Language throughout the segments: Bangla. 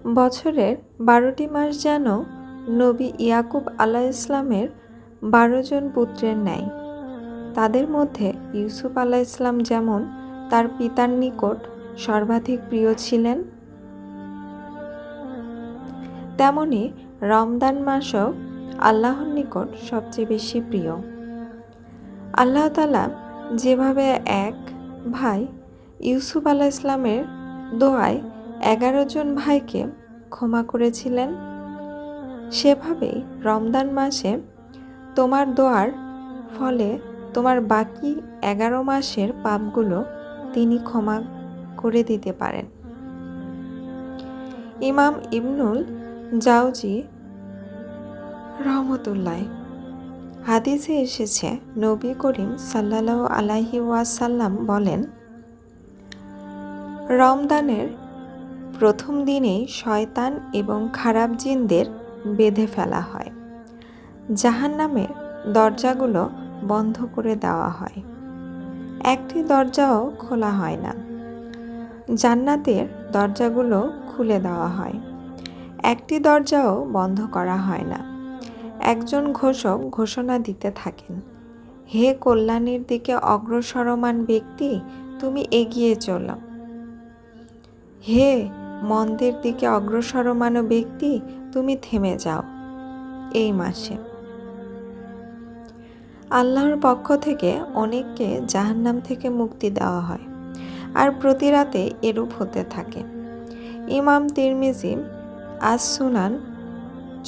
বছরের 12টি মাস যেন নবী ইয়াকুব আলাইহিসসালামের 12 জন পুত্রের ন্যায়। তাদের মধ্যে ইউসুফ আলাইহিসসালাম যেমন তার পিতার নিকট সর্বাধিক প্রিয় ছিলেন, তেমনি রমজান মাসও আল্লাহর নিকট সবচেয়ে বেশি প্রিয়। আল্লাহ তাআলা যেভাবে এক ভাই ইউসুফ আলাইহিসসালামের দোয়ায় 11 জন ভাইকে ক্ষমা করেছিলেন, সেভাবেই রমজান মাসে তোমার দোয়ার ফলে তোমার বাকি 11 মাসের পাপগুলো তিনি ক্ষমা করে দিতে পারেন। ইমাম ইবনুল জাওজি রহমতুল্লাহ হাদিসে এসেছে, নবী করিম সাল্লাল্লাহু আলাইহি ওয়াসাল্লাম বলেন, রমজানের প্রথম দিনেই শয়তান এবং খারাপ জিনদের বেঁধে ফেলা হয়। জাহান্নামের দরজাগুলো বন্ধ করে দেওয়া হয়, একটি দরজাও খোলা হয় না। জান্নাতের দরজাগুলো খুলে দেওয়া হয়, একটি দরজাও বন্ধ করা হয় না। একজন ঘোষক ঘোষণা দিতে থাকেন, হে কল্যাণের দিকে অগ্রসরমান ব্যক্তি, তুমি এগিয়ে চলো। হে মন্দের দিকে অগ্রসরমান ব্যক্তি, তুমি থেমে যাও। এই মাসে আল্লাহর পক্ষ থেকে অনেককে জাহান্নাম থেকে মুক্তি দেওয়া হয়, আর প্রতি রাতে এরূপ হতে থাকে। ইমাম তিরমিজি আস সুনান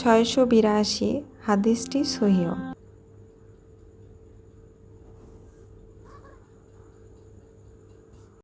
682 হাদিসটি সহিহ।